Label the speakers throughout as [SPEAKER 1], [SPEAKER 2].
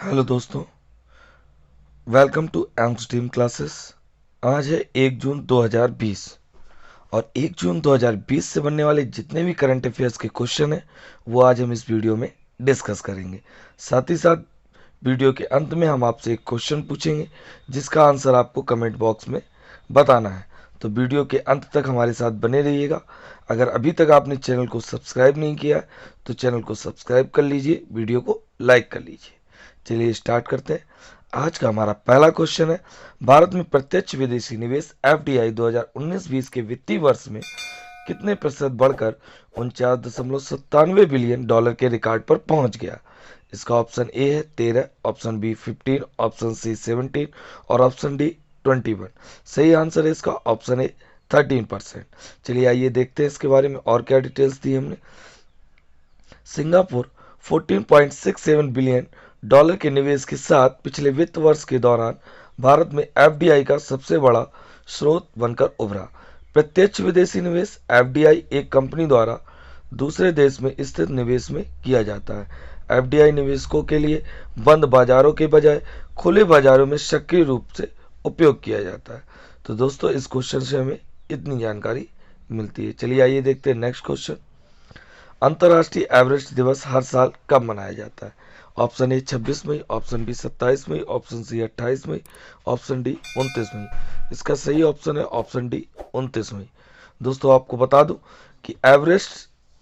[SPEAKER 1] Hello दोस्तों, welcome to aims team classes. आज है 1 जून 2020 और 1 जून 2020 से बनने वाले जितने भी करंट अफेयर्स के क्वेश्चन हैं वो आज हम इस वीडियो में डिस्कस करेंगे। साथ ही साथ वीडियो के अंत में हम आपसे एक क्वेश्चन पूछेंगे जिसका आंसर आपको कमेंट बॉक्स में बताना है। तो वीडियो के अंत तक हमारे साथ बने रहिएगा। अगर अभी तक आपने चैनल को सब्सक्राइब नहीं किया तो चैनल को सब्सक्राइब कर लीजिए, वीडियो को लाइक कर लीजिए। चलिए स्टार्ट करते हैं। आज का हमारा पहला क्वेश्चन है, भारत में प्रत्यक्ष विदेशी निवेश एफडीआई 2019-20 के वित्तीय वर्ष में कितने प्रतिशत बढ़कर 49.97 बिलियन डॉलर के रिकॉर्ड पर पहुंच गया। इसका ऑप्शन ए है 13, ऑप्शन बी 15, ऑप्शन सी 17 और ऑप्शन डी 21। सही आंसर है इसका ऑप्शन ए 13%। चलिए आइए देखते हैं इसके बारे में और क्या डिटेल्स दी हमने। सिंगापुर 14.67 बिलियन डॉलर के निवेश के साथ पिछले वित्त वर्ष के दौरान भारत में एफडीआई का सबसे बड़ा स्रोत बनकर उभरा। प्रत्यक्ष विदेशी निवेश एफडीआई एक कंपनी द्वारा दूसरे देश में स्थित निवेश में किया जाता है। एफडीआई निवेशकों के लिए बंद बाजारों के बजाय खुले बाजारों में सक्रिय रूप से उपयोग किया जाता है। तो दोस्तों इस क्वेश्चन से हमें इतनी जानकारी मिलती है। चलिए आइए देखते हैं नेक्स्ट क्वेश्चन। अंतर्राष्ट्रीय एवरेस्ट दिवस हर साल कब मनाया जाता है। ऑप्शन ए 26 मई, ऑप्शन बी 27 मई, ऑप्शन सी 28 मई, ऑप्शन डी 29 मई। इसका सही ऑप्शन है ऑप्शन डी 29 मई। दोस्तों आपको बता दूं कि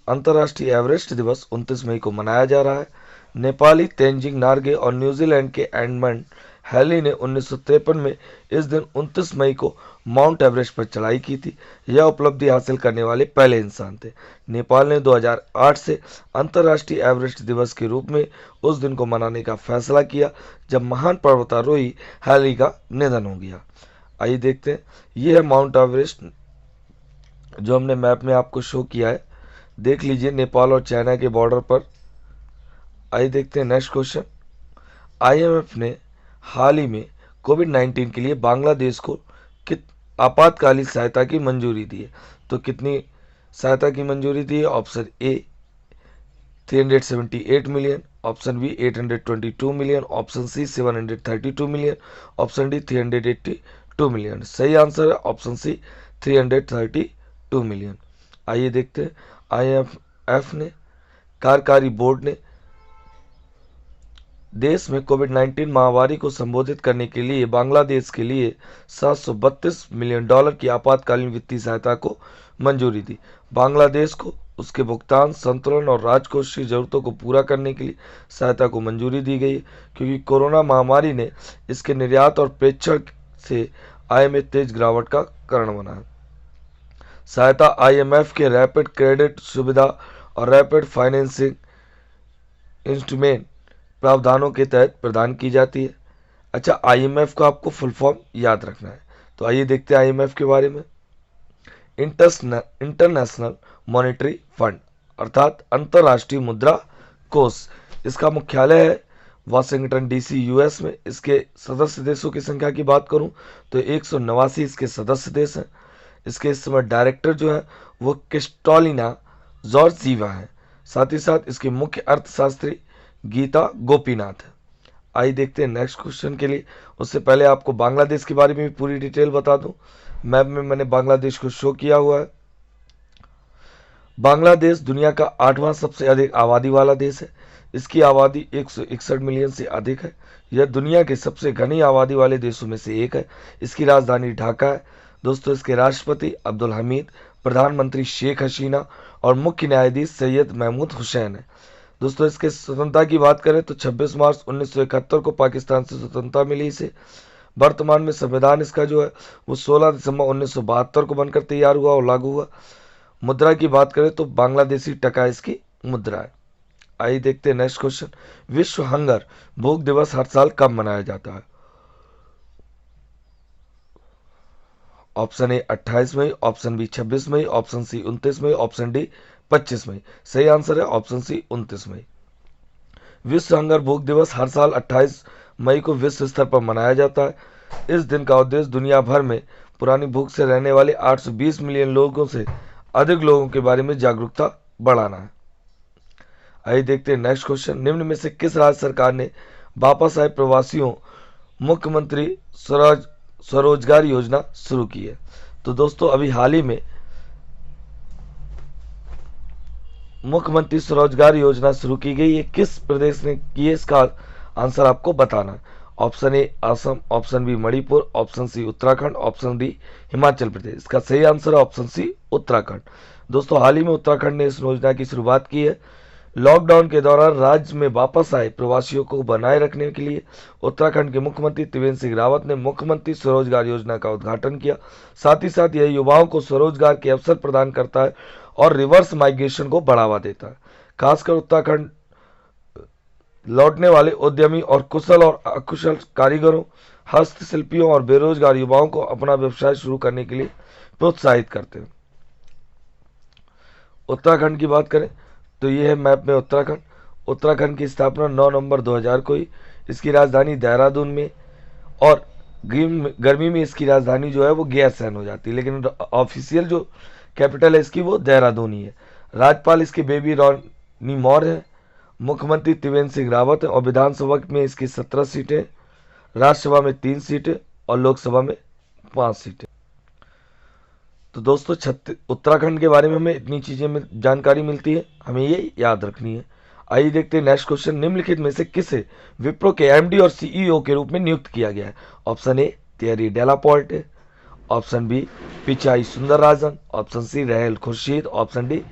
[SPEAKER 1] अंतर्राष्ट्रीय एवरेस्ट दिवस 29 मई को मनाया जा रहा है। नेपाली तेंजिंग नार्गे और न्यूजीलैंड के एडमंड हैली ने 1953 में इस दिन 29 मई को माउंट एवरेस्ट पर चढ़ाई की थी। यह उपलब्धि हासिल करने वाले पहले इंसान थे। नेपाल ने 2008 से अंतर्राष्ट्रीय एवरेस्ट दिवस के रूप में उस दिन को मनाने का फैसला किया जब महान पर्वतारोही हैली का निधन हो गया। आइए देखते हैं, यह है माउंट एवरेस्ट जो हमने मैप में आपको शो किया है। देख लीजिए नेपाल और चाइना के बॉर्डर पर। आइए देखते हैं नेक्स्ट क्वेश्चन। आईएमएफ ने हाल ही में कोविड-19 के लिए बांग्लादेश को आपातकालीन सहायता की मंजूरी दी है। तो कितनी सहायता की मंजूरी दी है? Option A 378 million, option B 822 million, option C 732 million, option D 382 million. सही आंसर है ऑप्शन सी 332 मिलियन। आइए देखते हैं, आईएमएफ ने कार्यकारी बोर्ड ने देश में कोविड-19 महामारी को संबोधित करने के लिए बांग्लादेश के लिए 732 मिलियन डॉलर की आपातकालीन वित्तीय सहायता को मंजूरी दी। बांग्लादेश को उसके भुगतान संतुलन और राजकोषीय जरूरतों को पूरा करने के लिए सहायता को मंजूरी दी गई क्योंकि कोरोना महामारी ने इसके निर्यात और प्रेषण से आय में तेज गिरावट का कारण बना है। सहायता आईएमएफ के रैपिड क्रेडिट सुविधा और रैपिड फाइनेंसिंग इंस्ट्रूमेंट प्रावधानों के तहत प्रदान की जाती है। अच्छा, आईएमएफ का आपको फुल फॉर्म याद रखना है। तो आइए देखते हैं आईएमएफ के बारे में। इंटरनेशनल मॉनेटरी फंड अर्थात अंतर्राष्ट्रीय मुद्रा कोष, इसका मुख्यालय है वाशिंगटन डीसी यूएस में। इसके सदस्य देशों की संख्या की बात करूं तो 189 इसके सदस्य देश हैं। इसके इस समय डायरेक्टर जो है वो क्रिस्टोलिना जॉर्जीवा है। साथ ही साथ इसके मुख्य अर्थशास्त्री गीता गोपीनाथ है। आइए देखते हैं नेक्स्ट क्वेश्चन के लिए। उससे पहले आपको बांग्लादेश के बारे में भी पूरी डिटेल बता दूं। मैप में मैंने बांग्लादेश को शो किया हुआ है। बांग्लादेश दुनिया का 8वां सबसे अधिक आबादी वाला देश है। इसकी आबादी 161 मिलियन से अधिक है। यह दुनिया के सबसे घनी आबादी वाले देशों में से एक है। इसकी राजधानी ढाका है। दोस्तों इसके राष्ट्रपति अब्दुल हमीद, प्रधानमंत्री शेख हसीना और मुख्य न्यायाधीश सैयद महमूद हुसैन है। दोस्तों इसके स्वतंत्रता की बात करें तो 26 मार्च 1971 को पाकिस्तान से स्वतंत्रता मिली इसे। वर्तमान में संविधान इसका जो है वो 16 दिसंबर 1972 को बनकर तैयार हुआ और लागू हुआ। मुद्रा की बात करें तो बांग्लादेशी टका इसकी मुद्रा है। आइए देखते हैं नेक्स्ट क्वेश्चन। विश्व हंगर भूख दिवस हर साल कब मनाया जाता है? ऑप्शन ए 28 मई, ऑप्शन बी 26 मई, ऑप्शन सी 29 मई, ऑप्शन डी 25 मई। सही आंसर है ऑप्शन सी 29 मई। विश्व हंगर भूख दिवस हर साल 28 मई को विश्व स्तर पर मनाया जाता है। इस दिन का उद्देश्य दुनिया भर में पुरानी भूख से रहने वाले 820 मिलियन लोगों से अधिक लोगों के बारे में जागरूकता बढ़ाना है। आइए देखते हैं नेक्स्ट क्वेश्चन। निम्न में से किस राज्य सरकार ने वापस आए प्रवासियों मुख्यमंत्री स्वरोजगार योजना शुरू की है। तो दोस्तों अभी हाल ही में मुख्यमंत्री स्वरोजगार योजना शुरू की गई है। किस प्रदेश ने की है, इसका आंसर आपको बताना है। Option A Assam, option B Manipur, option C Uttarakhand, option D Himachal Pradesh. इसका सही आंसर है ऑप्शन सी उत्तराखंड। दोस्तों हाल ही में उत्तराखंड ने इस योजना की शुरुआत की है। लॉकडाउन के दौरान राज्य में वापस आए प्रवासियों को बनाए रखने के लिए उत्तराखंड के मुख्यमंत्री त्रिवेंद्र सिंह रावत ने मुख्यमंत्री स्वरोजगार योजना का उद्घाटन किया। साथ ही साथ यह युवाओं को स्वरोजगार के अवसर प्रदान करता है और रिवर्स माइग्रेशन को बढ़ावा देता है। खासकर उत्तराखंड लौटने वाले उद्यमी और कुशल और अकुशल कारीगरों, हस्तशिल्पियों और बेरोजगार युवाओं को अपना व्यवसाय शुरू करने के लिए प्रोत्साहित करते हैं। उत्तराखंड की बात करें तो यह है मैप में उत्तराखंड। उत्तराखंड की स्थापना 9 नवंबर 2000 को हुई। इसकी राजधानी देहरादून में और गर्मी में इसकी राजधानी जो है वो गैरसैंण हो जाती है, लेकिन ऑफिशियल जो कैपिटल है इसकी वो देहरादून ही है। राज्यपाल इसकी बेबी रानी मौर्य है। मुख्यमंत्री त्रिवेंद्र सिंह रावत है और विधानसभा में इसकी 17 सीटें, राज्यसभा में 3 सीटें और लोकसभा में 5 सीटें। तो दोस्तों उत्तराखंड के बारे में हमें इतनी चीजें में जानकारी मिलती है, हमें ये याद रखनी है। आइए देखते हैं नेक्स्ट क्वेश्चन। निम्नलिखित में से किसे विप्रो के एमडी और सीईओ के रूप में नियुक्त किया गया है? Option A Thierry Delaporte, option B Pichai Sundararajan, option C Rahel Khursheed, option D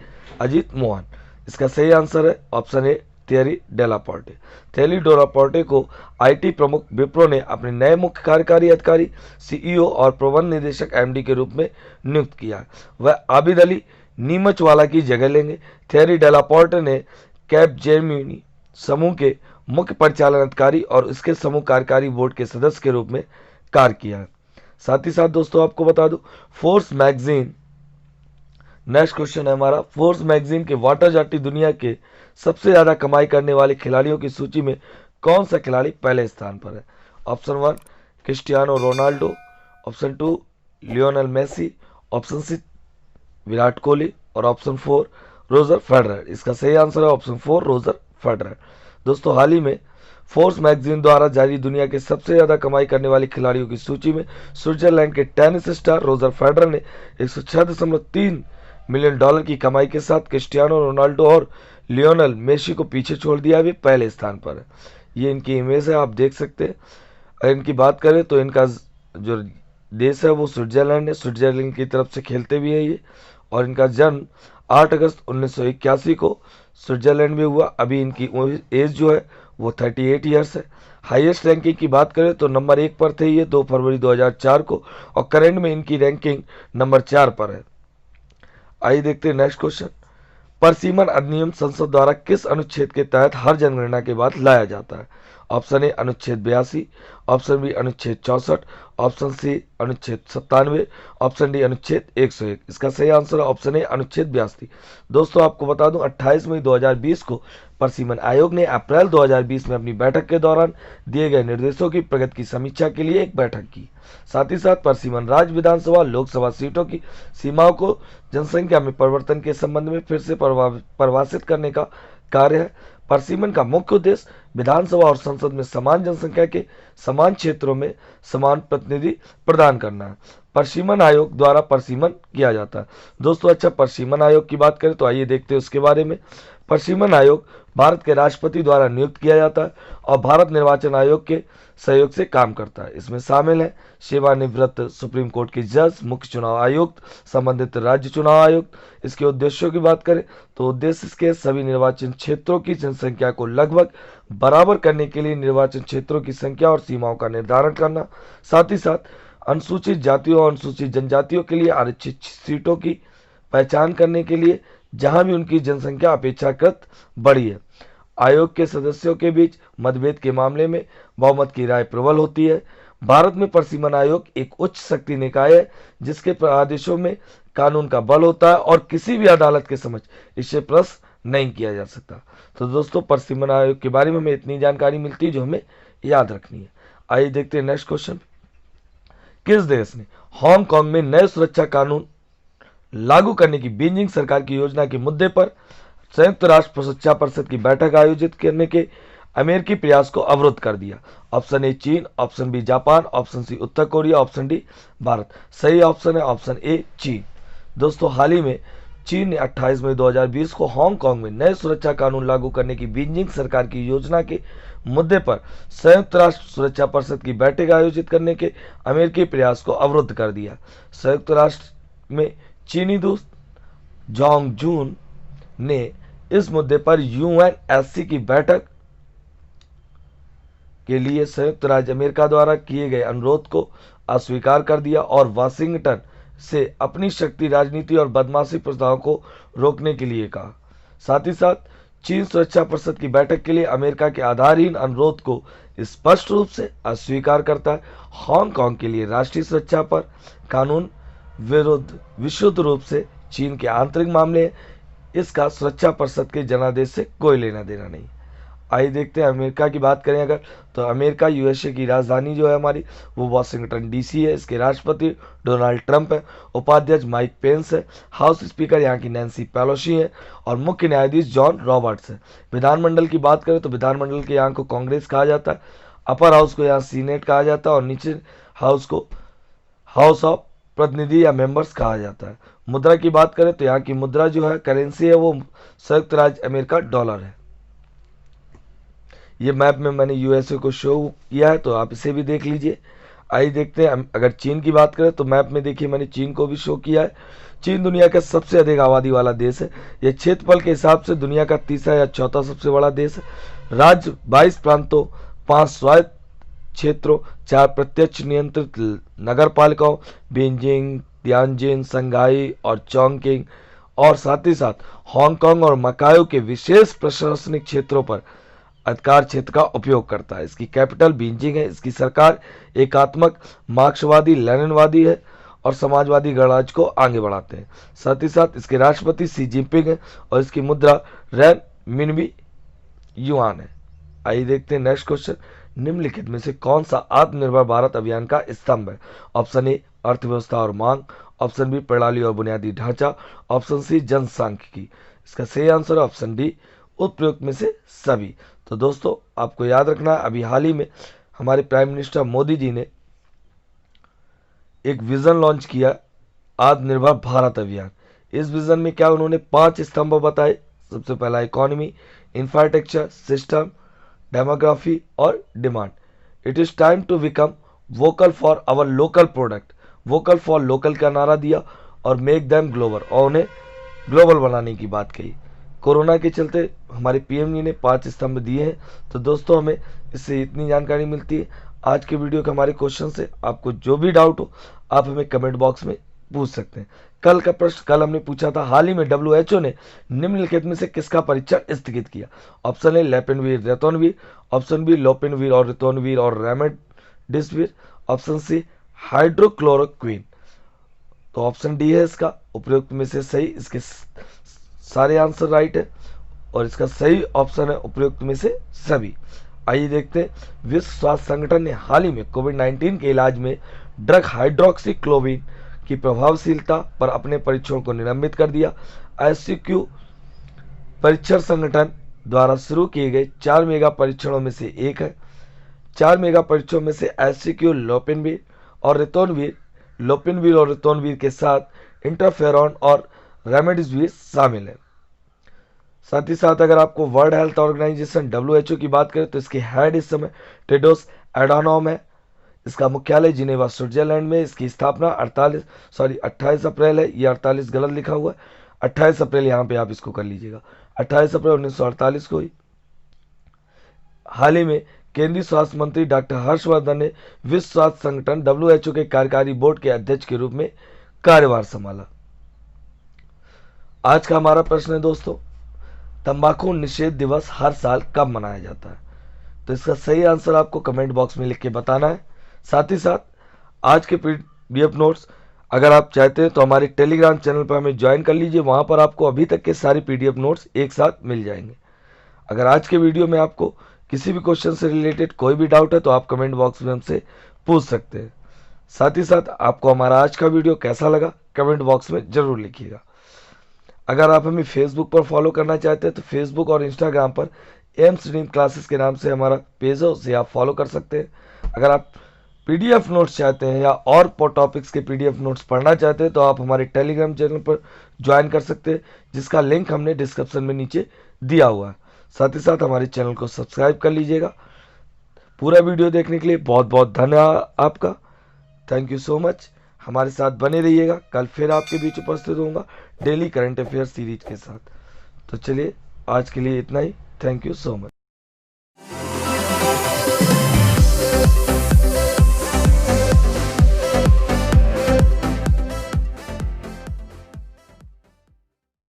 [SPEAKER 1] Ajit Mohan. इसका सही आंसर है option A Thierry Delaporte. Thierry Delaporte को आईटी प्रमुख विप्रो ने अपने नए मुख्य कार्यकारी अधिकारी सीईओ और प्रबंध निदेशक एमडी के रूप में नियुक्त किया है। वह आबिद अली नीमचवाला की जगह लेंगे। थियरी डेलापोर्टे ने कैपजेमिनी समूह के मुख्य परिचालन अधिकारी और इसके समूह कार्यकारी बोर्ड के सदस्य के रूप में कार्य किया है। साथ ही साथ दोस्तों आपको बता दूं, फोर्स मैगजीन, नेक्स्ट क्वेश्चन है हमारा, फोर्स मैगजीन के वाटर जाटी दुनिया के सबसे ज्यादा कमाई करने वाले खिलाड़ियों की सूची में कौन सा खिलाड़ी पहले स्थान पर है? Option 1 Cristiano Ronaldo, option 2 Lionel Messi, option C Virat Kohli और ऑप्शन 4 रोजर फेडरर। इसका सही आंसर है ऑप्शन 4 रोजर फेडरर। दोस्तों हाल ही में फोर्स मैगजीन द्वारा जारी दुनिया के सबसे ज्यादा कमाई करने वाले खिलाड़ियों की सूची में स्विट्जरलैंड के टेनिस स्टार रोजर फेडरर ने 106.3 मिलियन डॉलर की कमाई के साथ क्रिस्टियानो रोनाल्डो और लियोनेल मेसी को पीछे छोड़ दिया। वे पहले स्थान पर है। ये इनकी इमेज है, आप देख सकते हैं। अगर इनकी बात करें तो इनका जो देश है वो स्विट्जरलैंड है। स्विट्जरलैंड की तरफ से खेलते भी है ये, और इनका जन्म 8 अगस्त 1981 को स्विट्जरलैंड में हुआ। अभी इनकी एज जो है वो 38 ईयर्स है। हाईएस्ट रैंकिंग की बात करें तो नंबर 1 पर थे ये 2 फरवरी 2004 को, और करंट में इनकी रैंकिंग नंबर 4 पर है। आइए देखते हैं नेक्स्ट क्वेश्चन। परसीमन अधिनियम संसद द्वारा किस अनुच्छेद के तहत हर जनगणना के बाद लाया जाता है? ऑप्शन ए अनुच्छेद 82, ऑप्शन बी अनुच्छेद 64, ऑप्शन सी अनुच्छेद 97, ऑप्शन डी अनुच्छेद 101। इसका सही आंसर है ऑप्शन ए अनुच्छेद 82। दोस्तों आपको बता दूं 28 मई 2020 को परसीमन आयोग ने अप्रैल 2020 में अपनी बैठक के दौरान दिए गए निर्देशों की प्रगति की समीक्षा के लिए एक बैठक की। साथ ही साथ परसीमन राज्य विधानसभा लोकसभा सीटों की सीमाओं को जनसंख्या में परिवर्तन के संबंध में फिर से परिभाषित करने का कार्य है। परसीमन का मुख्य उद्देश्य विधानसभा और संसद में समान जनसंख्या के समान क्षेत्रों में समान प्रतिनिधि प्रदान करना है। परसीमन आयोग द्वारा परसीमन किया जाता है। दोस्तों अच्छा, परसीमन आयोग की बात करें तो आइए देखते हैं उसके बारे में। परसीमन आयोग भारत के राष्ट्रपति द्वारा नियुक्त किया जाता है और भारत निर्वाचन आयोग के सहयोग से काम करता है। इसमें शामिल है सेवानिवृत्त सुप्रीम कोर्ट के जज, मुख्य चुनाव आयुक्त, संबंधित राज्य चुनाव आयुक्त। इसके उद्देश्यों की बात करें तो उद्देश्य इसके सभी निर्वाचन क्षेत्रों की जनसंख्या को लगभग बराबर करने के लिए निर्वाचन क्षेत्रों की संख्या और सीमाओं का निर्धारण करना, साथ ही साथ अनुसूचित जातियों और अनुसूचित जनजातियों के लिए आरक्षित सीटों की पहचान करने के लिए जहां भी उनकी जनसंख्या अपेक्षाकृत बड़ी है। आयोग के सदस्यों के बीच मतभेद के मामले में बहुमत की राय प्रबल होती है। भारत में परसीमन आयोग एक उच्च शक्ति निकाय है जिसके आदेशों में कानून का बल होता है और किसी भी अदालत के समक्ष इसे प्रश्न नहीं किया जा सकता। तो दोस्तों परसीमन आयोग के बारे में हमें इतनी जानकारी मिलती है जो हमें याद रखनी है। आइए देखते हैं नेक्स्ट क्वेश्चन। किस देश ने हांगकांग में नए सुरक्षा कानून लागू करने की बीजिंग सरकार की योजना के मुद्दे पर संयुक्त राष्ट्र सुरक्षा परिषद की बैठक आयोजित करने के अमेरिकी प्रयास को अवरुद्ध कर दिया? ऑप्शन ए चीन, option B Japan, option C उत्तर कोरिया, ऑप्शन डी भारत। सही ऑप्शन है ऑप्शन ए चीन। दोस्तों हाल ही में चीन ने 28 मई 2020 को हांगकांग में नए सुरक्षा कानून लागू करने की बीजिंग सरकार की योजना के मुद्दे पर संयुक्त राष्ट्र सुरक्षा परिषद की बैठक आयोजित करने के अमेरिकी प्रयास को अवरुद्ध कर दिया। संयुक्त राष्ट्र में चीनी दूत जोंग जून ने इस मुद्दे पर यूएनएससी की बैठक के लिए संयुक्त राज्य अमेरिका द्वारा किए गए अनुरोध को अस्वीकार कर दिया और वाशिंगटन से अपनी शक्ति राजनीति और बदमाशी प्रस्ताव को रोकने के लिए कहा। साथ ही साथ चीन सुरक्षा परिषद की बैठक के लिए अमेरिका के आधारहीन अनुरोध को स्पष्ट रूप से अस्वीकार करता है। हांगकांग के लिए राष्ट्रीय सुरक्षा पर कानून विरुद्ध विशुद्ध रूप से चीन के आंतरिक मामले हैं, इसका सुरक्षा परिषद के जनादेश से कोई लेना देना नहीं। आइए देखते हैं अमेरिका की बात करें अगर, तो अमेरिका यूएसए की राजधानी जो है हमारी वो वाशिंगटन डीसी है। इसके राष्ट्रपति डोनाल्ड ट्रंप है, उपाध्यक्ष माइक पेंस है, हाउस स्पीकर यहाँ की नैन्सी पेलोसी है और मुख्य न्यायाधीश जॉन रॉबर्ट्स है। विधानमंडल की बात करें तो विधानमंडल के यहाँ को कांग्रेस कहा जाता है, अपर हाउस को यहाँ सीनेट कहा जाता है और नीचे हाउस को हाउस ऑफ प्रतिनिधि या मेंबर्स कहा जाता है। मुद्रा की बात करें तो यहाँ की मुद्रा जो है करेंसी है वो संयुक्त राज्य अमेरिका डॉलर है। ये मैप में मैंने यूएसए को शो किया है तो आप इसे भी देख लीजिए। आइए देखते हैं अगर चीन की बात करें तो मैप में देखिए मैंने चीन को भी शो किया है। चीन दुनिया का सबसे अधिक आबादी वाला देश है। यह क्षेत्रफल के हिसाब से दुनिया का तीसरा या चौथा सबसे बड़ा देश है। राज्य 22 प्रांतों, 5 स्वायत्त क्षेत्रों, 4 प्रत्यक्ष नियंत्रित नगर पालिकाओं बीजिंग, तियानजिन, संघाई और चोंगकिंग और साथ ही साथ हांगकांग और मकाओ के विशेष प्रशासनिक क्षेत्रों पर अधिकार क्षेत्र का उपयोग करता है। इसकी कैपिटल बीजिंग है। इसकी सरकार एकात्मक मार्क्सवादी लेनिनवादी है और समाजवादी गणराज्य को आगे बढ़ाते हैं। साथ ही साथ इसके राष्ट्रपति शी जिनपिंग है और इसकी मुद्रा रेन मिनबी युआन है। आइए देखते हैं नेक्स्ट क्वेश्चन। निम्नलिखित में से कौन सा आत्मनिर्भर भारत अभियान का स्तंभ है? ऑप्शन ए अर्थव्यवस्था और मांग, ऑप्शन बी प्रणाली और बुनियादी ढांचा, ऑप्शन सी जनसांख्यिकी। इसका सही आंसर है ऑप्शन डी उपयुक्त में से सभी। तो दोस्तों आपको याद रखना है अभी हाल ही में हमारे प्राइम मिनिस्टर मोदी जी ने एक विजन लॉन्च किया आत्मनिर्भर भारत अभियान। इस विजन में क्या उन्होंने 5 स्तंभ बताए। सबसे पहला इकोनॉमी, इंफ्रास्ट्रक्चर, सिस्टम, डेमोग्राफी और demand. It is time to become vocal for our local product. Vocal for local का नारा दिया और मेक देम ग्लोबल, और उन्हें ग्लोबल बनाने की बात कही। कोरोना के चलते हमारे पीएम जी ने 5 स्तंभ दिए हैं। तो दोस्तों हमें इससे इतनी जानकारी मिलती है। आज के वीडियो के हमारे क्वेश्चन से आपको जो भी डाउट हो आप हमें कमेंट बॉक्स में पूछ सकते हैं। कल का प्रश्न कल हमने पूछा था हाल ही में WHO ने निम्नलिखित में से किसका परीक्षण स्थगित किया? ऑप्शन ए लेपेनवीर रेतोनवीर, ऑप्शन बी लोपेनवीर और रितोनवीर और रेमडेसिविर, ऑप्शन सी हाइड्रोक्लोरोक्विन। तो ऑप्शन डी है इसका उपयुक्त में से सही। इसके सारे आंसर राइट है और इसका सही ऑप्शन है उपयुक्त में से सभी। आइए देखते हैं विश्व स्वास्थ्य संगठन ने हाल ही में कोविड-19 के इलाज में ड्रग हाइड्रोक्सीक्लोरोक्विन की प्रभावशीलता पर अपने परीक्षण को निलंबित कर दिया। ICQ परीक्षण संगठन द्वारा शुरू किए गए 4 मेगा परीक्षणों में से एक है। 4 मेगा परीक्षणों में से ICQ लोपेनवीर और रितोनवीर के साथ इंटरफेरॉन और रेमडेसिविर शामिल है। साथ ही साथ अगर आपको वर्ल्ड हेल्थ ऑर्गेनाइजेशन WHO की बात करें तो इसके हेड इस समय टेड्रोस एडानॉम है। इसका मुख्यालय जिनेवा स्विट्जरलैंड में। इसकी स्थापना 28 अप्रैल है। ये 48 गलत लिखा हुआ है, 28 अप्रैल यहाँ पे आप इसको कर लीजिएगा। 28 अप्रैल 1948 को हुई। हाल ही में केंद्रीय स्वास्थ्य मंत्री डॉक्टर हर्षवर्धन ने विश्व स्वास्थ्य संगठन WHO के कार्यकारी बोर्ड के अध्यक्ष के रूप में कार्यभार संभाला। आज का हमारा प्रश्न है दोस्तों, तंबाकू निषेध दिवस हर साल कब मनाया जाता है? तो इसका सही आंसर आपको कमेंट बॉक्स में लिख के बताना है। साथ ही साथ आज के PDF नोट्स अगर आप चाहते हैं तो हमारे टेलीग्राम चैनल पर हमें ज्वाइन कर लीजिए। वहां पर आपको अभी तक के सारे PDF नोट्स एक साथ मिल जाएंगे। अगर आज के वीडियो में आपको किसी भी क्वेश्चन से रिलेटेड कोई भी डाउट है तो आप कमेंट बॉक्स में हमसे पूछ सकते हैं। साथ ही साथ आपको हमारा आज का वीडियो कैसा लगा कमेंट बॉक्स में जरूर लिखिएगा। अगर आप हमें फेसबुक पर फॉलो करना चाहते हैं तो फेसबुक और इंस्टाग्राम पर एम स्ट्रीम क्लासेस के नाम से हमारा पेज है, उसे आप फॉलो कर सकते हैं। अगर आप पीडीएफ नोट्स चाहते हैं या और टॉपिक्स के पीडीएफ नोट्स पढ़ना चाहते हैं तो आप हमारे टेलीग्राम चैनल पर ज्वाइन कर सकते हैं, जिसका लिंक हमने डिस्क्रिप्शन में नीचे दिया हुआ है। साथ ही साथ हमारे चैनल को सब्सक्राइब कर लीजिएगा। पूरा वीडियो देखने के लिए बहुत बहुत धन्यवाद आपका। Thank you so much. हमारे साथ बने रहिएगा। कल फिर आपके बीच उपस्थित होऊंगा डेली करंट अफेयर सीरीज के साथ। तो चलिए आज के लिए इतना ही। Thank you so much.